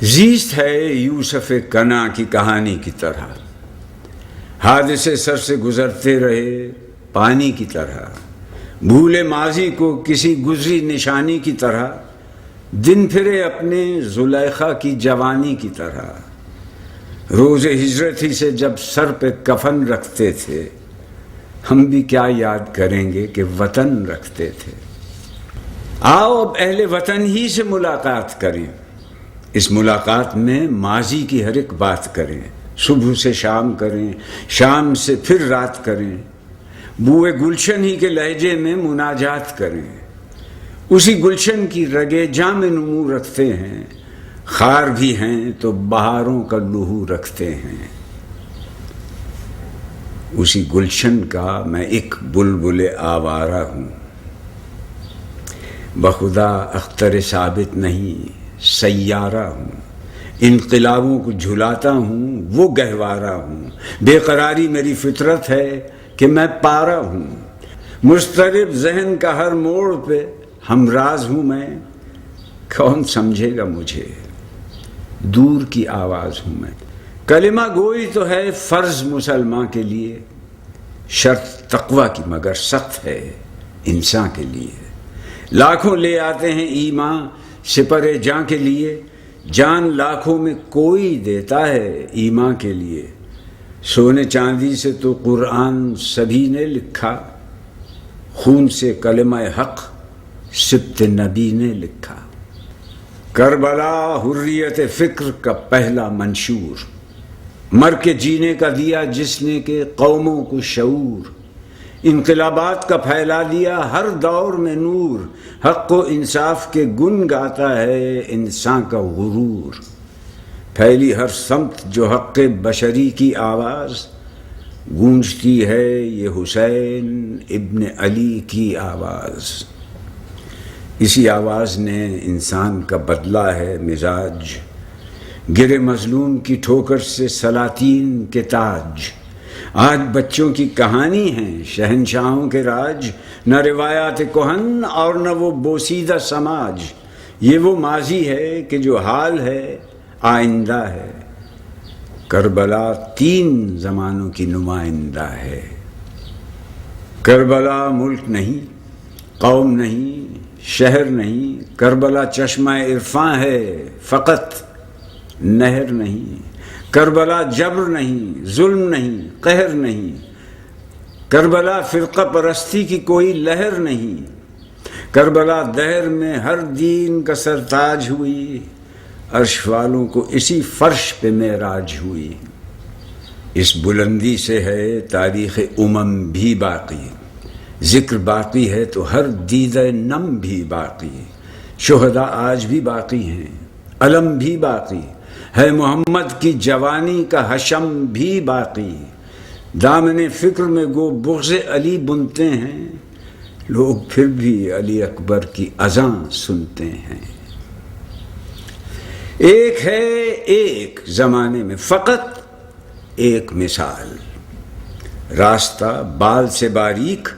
زیست ہے یوسف کنا کی کہانی کی طرح، حادثے سر سے گزرتے رہے پانی کی طرح، بھولے ماضی کو کسی گزری نشانی کی طرح، دن پھرے اپنے زلیخا کی جوانی کی طرح۔ روز ہجرت ہی سے جب سر پہ کفن رکھتے تھے، ہم بھی کیا یاد کریں گے کہ وطن رکھتے تھے۔ آؤ اب اہل وطن ہی سے ملاقات کریں، اس ملاقات میں ماضی کی ہر ایک بات کریں، صبح سے شام کریں، شام سے پھر رات کریں، بوئے گلشن ہی کے لہجے میں مناجات کریں۔ اسی گلشن کی رگے جاں میں نمو رکھتے ہیں، خار بھی ہیں تو بہاروں کا لہو رکھتے ہیں۔ اسی گلشن کا میں ایک بلبل آوارہ ہوں، بخدا اختر ثابت نہیں سیارہ ہوں، انقلابوں کو جھلاتا ہوں وہ گہوارہ ہوں، بے قراری میری فطرت ہے کہ میں پارا ہوں، مضطرب ذہن کا ہر موڑ پہ ہمراز ہوں میں، کون سمجھے گا مجھے، دور کی آواز ہوں میں۔ کلمہ گوئی تو ہے فرض مسلمان کے لیے، شرط تقوی کی مگر سخت ہے انسان کے لیے۔ لاکھوں لے آتے ہیں ایمان سپر جاں کے لیے، جان لاکھوں میں کوئی دیتا ہے ایمان کے لیے۔ سونے چاندی سے تو قرآن سبھی نے لکھا، خون سے کلمہ حق سبط نبی نے لکھا۔ کربلا حریت فکر کا پہلا منشور، مر کے جینے کا دیا جس نے کہ قوموں کو شعور، انقلابات کا پھیلا دیا ہر دور میں نور، حق و انصاف کے گن گاتا ہے انسان کا غرور۔ پھیلی ہر سمت جو حق بشری کی آواز، گونجتی ہے یہ حسین ابن علی کی آواز۔ اسی آواز نے انسان کا بدلا ہے مزاج، گرے مظلوم کی ٹھوکر سے سلاطین کے تاج۔ آج بچوں کی کہانی ہے شہنشاہوں کے راج، نہ روایات کہن اور نہ وہ بوسیدہ سماج۔ یہ وہ ماضی ہے کہ جو حال ہے آئندہ ہے، کربلا 3 زمانوں کی نمائندہ ہے۔ کربلا ملک نہیں، قوم نہیں، شہر نہیں، کربلا چشمہ عرفاں ہے فقط، نہر نہیں۔ کربلا جبر نہیں، ظلم نہیں، قہر نہیں، کربلا فرقہ پرستی کی کوئی لہر نہیں۔ کربلا دہر میں ہر دین کا سرتاج ہوئی، عرش والوں کو اسی فرش پہ معراج ہوئی۔ اس بلندی سے ہے تاریخ بھی باقی، ذکر باقی ہے تو ہر دیدہ نم بھی باقی۔ شہداء آج بھی باقی ہیں، علم بھی باقی ہے، محمد کی جوانی کا حشم بھی باقی۔ دامن فکر میں گو بغض علی بنتے ہیں، لوگ پھر بھی علی اکبر کی اذان سنتے ہیں۔ ایک ہے ایک زمانے میں فقط ایک مثال، راستہ بال سے باریک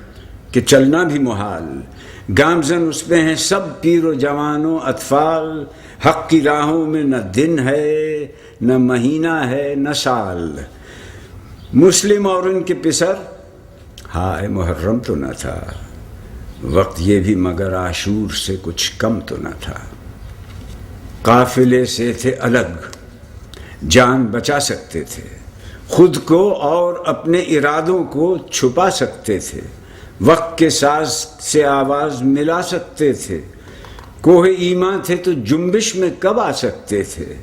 کہ چلنا بھی محال، گامزن اس پہ ہیں سب پیر و جوان و اطفال۔ حق کی راہوں میں نہ دن ہے نہ مہینہ ہے نہ سال، مسلم اور ان کے پسر ہائے محرم تو نہ تھا، وقت یہ بھی مگر عاشور سے کچھ کم تو نہ تھا۔ قافلے سے تھے الگ، جان بچا سکتے تھے، خود کو اور اپنے ارادوں کو چھپا سکتے تھے، وقت کے ساز سے آواز ملا سکتے تھے، کوہ ایمان تھے تو جنبش میں کب آ سکتے تھے۔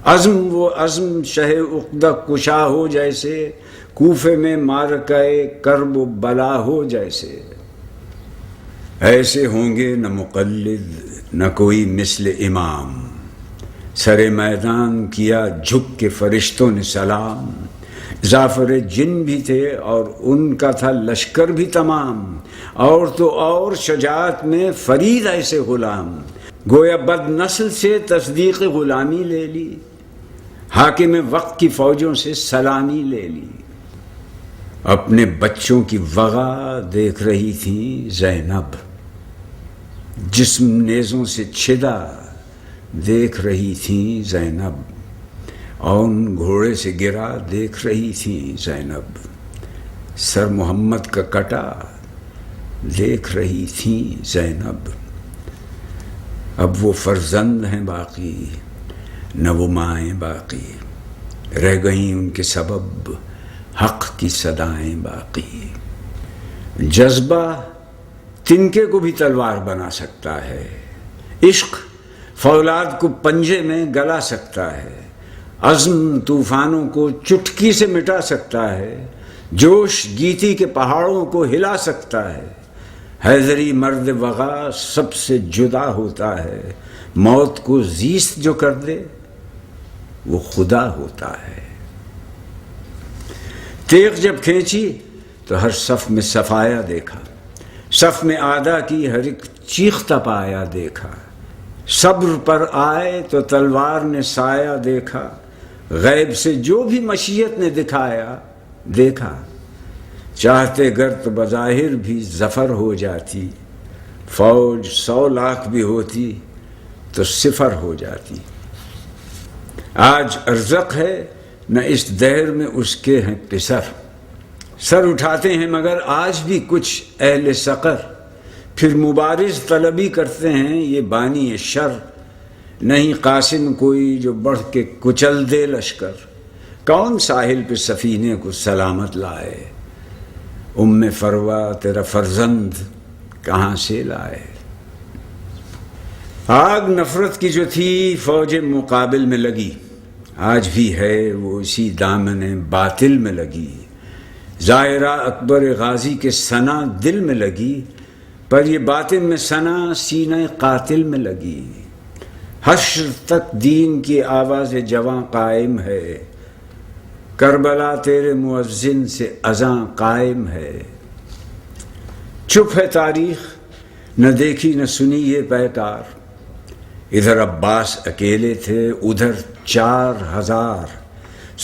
عزم وہ عزم شہ عقدہ کشا ہو جیسے، کوفے میں معرکہ کرب و بلا ہو جیسے۔ ایسے ہوں گے نہ مقلد نہ کوئی مثل امام، سر میدان کیا جھک کے فرشتوں نے سلام۔ ظافر جن بھی تھے اور ان کا تھا لشکر بھی تمام، اور تو اور شجاعت میں فرید ایسے غلام، گویا بد نسل سے تصدیق غلامی لے لی، حاکم وقت کی فوجوں سے سلامی لے لی۔ اپنے بچوں کی وغا دیکھ رہی تھی زینب، جسم نیزوں سے چھدا دیکھ رہی تھیں زینب، اون گھوڑے سے گرا دیکھ رہی تھیں زینب، سر محمد کا کٹا دیکھ رہی تھیں زینب، اب وہ فرزند ہیں باقی نہ وہ مائیں باقی، رہ گئیں ان کے سبب حق کی صدائیں باقی۔ جذبہ تنکے کو بھی تلوار بنا سکتا ہے، عشق فولاد کو پنجے میں گلا سکتا ہے، عزم طوفانوں کو چٹکی سے مٹا سکتا ہے، جوش گیتی کے پہاڑوں کو ہلا سکتا ہے، حیدری مرد وغا سب سے جدا ہوتا ہے، موت کو زیست جو کر دے وہ خدا ہوتا ہے۔ تیغ جب کھینچی تو ہر صف میں صفایا دیکھا، صف میں آدھا کی ہر ایک چیختا پایا دیکھا، صبر پر آئے تو تلوار نے سایہ دیکھا، غیب سے جو بھی مشیت نے دکھایا دیکھا، چاہتے گر تو بظاہر بھی ظفر ہو جاتی، فوج 100 لاکھ بھی ہوتی تو صفر ہو جاتی۔ آج ارزق ہے نہ اس دہر میں اس کے ہیں قصر، سر اٹھاتے ہیں مگر آج بھی کچھ اہل سقر، پھر مبارز طلبی کرتے ہیں یہ بانی شر، نہیں قاسم کوئی جو بڑھ کے کچل دے لشکر، کون ساحل پہ سفینے کو سلامت لائے، ام فروا تیرا فرزند کہاں سے لائے۔ آگ نفرت کی جو تھی فوج مقابل میں لگی، آج بھی ہے وہ اسی دامن باطل میں لگی، ظاہرہ اکبر غازی کے ثنا دل میں لگی، پر یہ باطن میں ثنا سینہ قاتل میں لگی، حشر تک دین کی آواز جواں قائم ہے، کربلا تیرے مؤذن سے اذاں قائم ہے، چپ ہے تاریخ نہ دیکھی نہ سنی یہ پیکار، ادھر عباس اکیلے تھے ادھر 4000،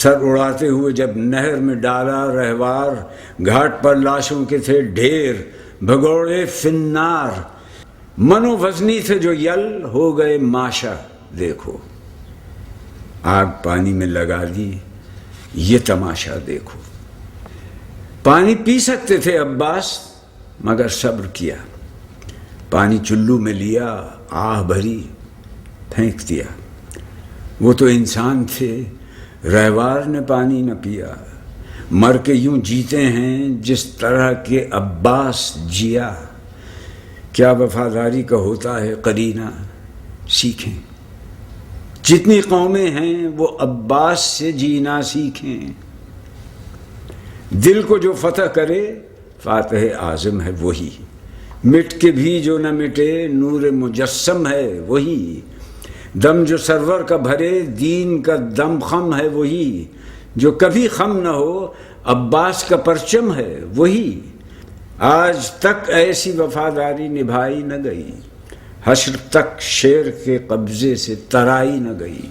سر اڑاتے ہوئے جب نہر میں ڈالا رہوار، گھاٹ پر لاشوں کے تھے ڈھیر بھگوڑے فنار، منو وزنی تھے جو یل ہو گئے ماشا، دیکھو آگ پانی میں لگا دی یہ تماشا دیکھو۔ پانی پی سکتے تھے عباس مگر صبر کیا، پانی چلو میں لیا آہ بھری پھینک دیا، وہ تو انسان تھے رہوار نے پانی نہ پیا، مر کے یوں جیتے ہیں جس طرح کے عباس جیا، کیا وفاداری کا ہوتا ہے قرینہ سیکھیں، جتنی قومیں ہیں وہ عباس سے جینا سیکھیں، دل کو جو فتح کرے فاتح اعظم ہے وہی، مٹ کے بھی جو نہ مٹے نور مجسم ہے وہی، دم جو سرور کا بھرے دین کا دم خم ہے وہی، جو کبھی خم نہ ہو عباس کا پرچم ہے وہی، آج تک ایسی وفاداری نبھائی نہ گئی، حشر تک شیر کے قبضے سے ترائی نہ گئی،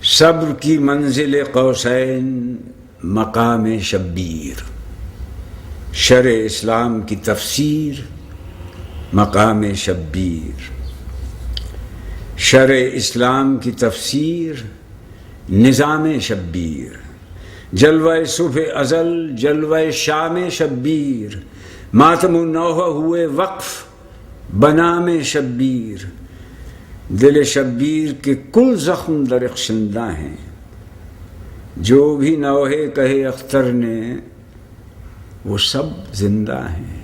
صبر کی منزل قوسین مقام شبیر، شرع اسلام کی تفسیر مقام شبیر، شرع اسلام کی تفسیر نظام شبیر، جلوہ صبح ازل جلوہ شام شبیر، ماتم نوح ہوئے وقف بنام شبیر، دل شبیر کے کل زخم درخشندہ ہیں، جو بھی نوحے کہے اختر نے وہ سب زندہ ہیں۔